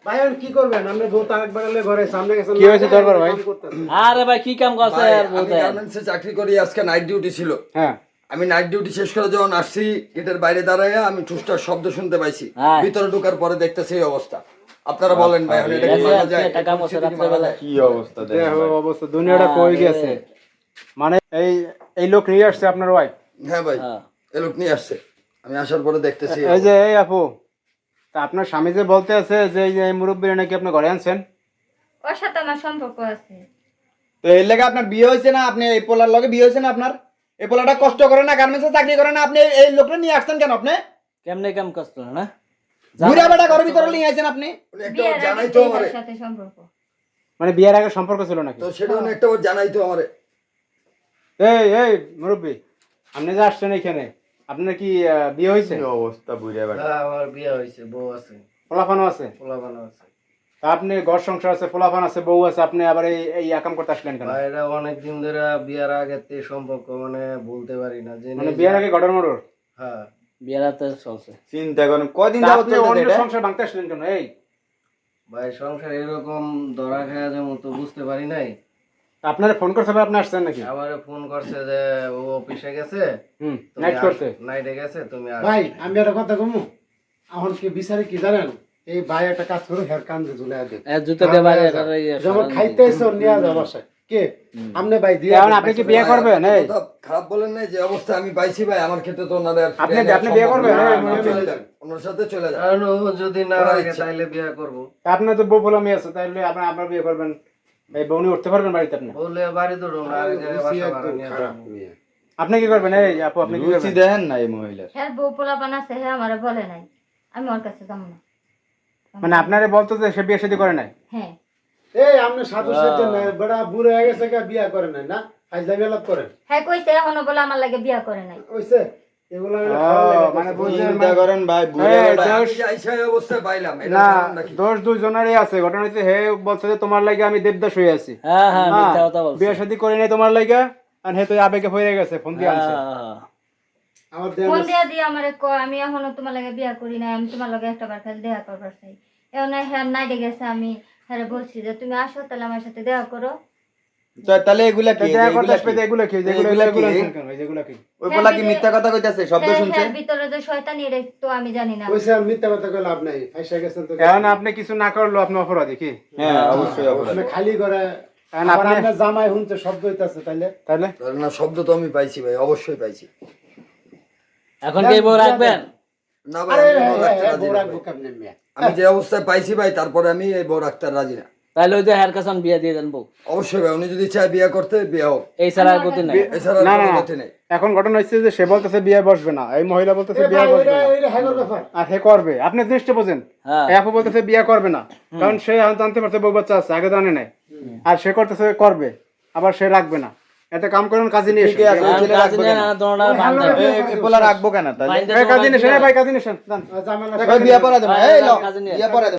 ভাই এখন কি করবেন? আমরা বউ তারেক বাগালে ঘরে সামনে গেছেন। কি হয়েছে দরবার ভাই? আরে ভাই কি কাম করছে আর আমি বলতে গার্মেন্টসে চাকরি করি, আজকে নাইট ডিউটি ছিল। হ্যাঁ আমি নাইট ডিউটি শেষ করে যখন আসছি গেটের বাইরে দাঁড়ায় আমি ঠুসটার শব্দ শুনতে পাইছি। হ্যাঁ। ভিতরে ঢোকার পরে দেখতেছি এই অবস্থা। আপনারা বলেন ভাই এখন এটা কি মানা যায়? টাকা মশা রাত্রে বেলা কি অবস্থা দেখেন দেখো ভাই। অবস্থা দুনিয়াটা কই গেছে। মানে এই লোক নিয়ে আসছে আপনার ওয়াইফ? হ্যাঁ ভাই, হ্যাঁ। এ লোক নিয়ে আসছে। আমি আসার পরে দেখতেছি এই যে এই আপু, তা আপনার স্বামী যে বলতে আছে যে এই মুরব্বীরা নাকি আপনি ঘরে আনছেন? ওর সাথে আমার সম্পর্ক আছে। তো এর লেগে আপনার বিয়ে হয়েছে না? আপনি এই পোলার লগে বিয়ে হয়েছে না আপনার? এই পোলাটা কষ্ট করে না, গার্মেন্টসে চাকরি করে না, আপনি এই লোকটা নিয়ে আসছেন কেন? আপনি কেমনে কাম করছে না বুড়া বেটা ঘরের ভিতরে নিয়ে আসছেন আপনি? উনি একটা বিয়ের বার আগে জানাই তো থেকে আমারে। ওর সাথে সম্পর্ক। মানে বিয়ের আগে সম্পর্ক ছিল নাকি? তো সেটা উনি একটা বার জানাই তো আমারে। এই মুরব্বী, আপনি যে আসছেন এখানে, আপনার কি বিয়ে হয়েছে? কি অবস্থা বুড়া বেটা। হ্যাঁ, আমার বিয়ে হয়েছে, বউ আছে, পোলাপানও আছে? পোলাপান আছে। তা আপনি ঘর সংসার আছে, পোলাপান আছে, বউ আছে, আপনি আবার এই আকাম করতে আসলেন কেন? ভাই এটা অনেক দিন ধরে বিয়ের আগে থেকে সম্পর্ক, মানে বলতে পারি না যে মানে বিয়ের আগে ঘটর মরর? হ্যাঁ বিয়েরাতে চলছে চিন্তা করেন কয়দিন তা যাবত আপনি চলতেছে অন্য এটা? সংসার ভাঙতে আসলেন কেন? এই ভাই সংসার এরকম ধরা খাওয়া যেমন তো বুঝতে পারি নাই। আপনারা ফোন করতে হবে, আপনি আসছেন নাকি? আমারে ফোন করছে যে ও অফিসে গেছে, নাইট করতে। নাইটে গেছে, তুমি আসো। ভাই আমি একটা কথা কমু, এখন কি বিচারে কি জানেন, এই ভাই একটা কাজ করে হের কান দিয়ে ঝুলে দেন, জুতো দিয়ে বাইরে যেমন খাইতে এসে নিয়ে যাওয়া বাসায় কে আমনে ভাই দিয়ে এখন আপনি কি বিয়ে করবেন? ভাই, এই আপনি কথা খারাপ বলেন নাই, যে অবস্থা আমি পাইছি ভাই আমার ক্ষেত্রে তো ওনাদের আর আপনি ফিরে আপনি বিয়ে করবেন? সম্ভব না। হ্যাঁ, চলে যান, ওনার সাথে চলে যান। আর ও যদি না ওনার রাখে ইচ্ছা। তাইলে বিয়ে করব। তা আপনার তো বউ পোলামি আছে, তাহলে আপনার বিয়ে করবেন? এই বউ নিয়ে উঠতে পারবেন বাড়িতে আপনি? বললে বাড়ি ধরো না, আর জায়গায় বাসা ভাড়া নিয়ে খারাপ যাবো। মেয়ে। আপনি কি করবেন? এই আপু আপনি কি রুচি করবেন? দেখেন না এই মহিলার। হ্যাঁ বউ পোলাপান আছে, হ্যাঁ আমারে বলে নাই, আমি ওর কাছে যাবো না। মানে আপনারে বলতো যে সে বিয়ে শাদী করে নাই? হ্যাঁ এই আপনি সাধু সেজে না বড় বুড়ো হয়ে গেছে কে বিয়ে করে নাই না, ফাইজলামি আলাপ করেন হ্যাঁ কইছে এখনো বলে আমার লাগে বিয়া করে নাই। কইছে এগুলো আমি ও, খাওয়া লাগে মানে বুঝলেন চিন্তা মানে- করেন ভাই বুড়া এই, বেটা। আমি যে আইসা এই অবস্থায় পাইলাম, এটা না, জানেন নাকি? দোষ দুজনেরই আছে। ঘটনা হচ্ছে হে বলছে যে তোমার লাগে আমি দেবদাস হয়ে আছি। হ্যাঁ হ্যাঁ হ্যাঁ, মিথ্যা কথা বলছে বিয়ে শাদী করে নাই তোমার লাগে, আর হে তো আবেগে হয়ে গেছে, ফোন দিয়ে আনছে। হ্যাঁ, আমার ফোন দেন দিয়া দিয়ে আমারে কয় আমি এখনো তোমার লাগে বিয়া করি নাই, আমি তোমার লাগে একটা বার খালি দেখা করবার চাই। এখন হ্যাঁ নাইটে গেছে, আমি হ্যাঁ বলছি যে তুমি আসো তাহলে আমার সাথে দেখা করো। তাহলে এগুলা তা কি? দেখা করতে এগুলা আসবে কি? তো এগুলো কি? যেগুলো এগুলা এগুলো কি? আনছেন কেন? এই যেগুলো কি? ওই পোলা কি মিথ্যা কথা কইতাছে? শব্দ হ্যাঁ, শুনছে? হ্যাঁ, ভিতরে যে শয়তানি এটা তো আমি জানি না। কইছে আমি মিথ্যা কথা কই লাভ নাই, ফাইসা গেছেন তো এখন আপনি কিছু না করলো আপনি অপরাধী কি? হ্যাঁ অবশ্যই অপরাধ। আপনি খালি করে এখন আবার আপনি আপনার জামাই শুনতে শব্দ হইতাছে তাইলে তাহলে ধরেন না, শব্দ তো আমি পাইছি ভাই, অবশ্যই পাইছি। এখন কি বউ রাখবেন? না ভাই, আরে আমি বউ রাখতে রাজি বড় না ভাই। বুকামনে মিয়া আমি যে অবস্থায় পাইছি ভাই, তারপরে আমি এই বউ রাখতে রাজি না। তাহলে ওই যে হেয়ার কাছন বিয়ে দিয়ে দেন বউ, অবশ্যই ভাই, উনি যদি চায় বিয়ে করতে বিয়ে হোক, এই ছাড়া আর গতি নাই। এছাড়া আর না কোনো না, গতি নেই। এখন ঘটনা হচ্ছে যে সে বলতেছে বিয়ে বসবে না, এই মহিলা বলতেছে বিয়ে বসবে না, এটা হ্যাগর ব্যাপার আর হে করবে। আপনি জিনিসটা বোঝেন, হ্যাঁ এই আপু বলতেছে বিয়ে করবে না, কারণ সে এখন জানতে পারছে বউ বাচ্চা আছে, আগে জানে নাই, আর সে করতেছে করবে, আবার সে রাখবে না। এতে কাম করেন, কাজে নিয়ে ঠিকই আছে। এসে ছেলে রাখবে কেন? এই পোলা রাখবো কেন তাহলে? কাজে নিয়ে এসে, ভাই কাজে নিয়ে এসে, যান। ঝামেলা ওই বিয়া পড়া দেবো, এই লো, কাজে নিয়ে বিয়া পড়া দেবো।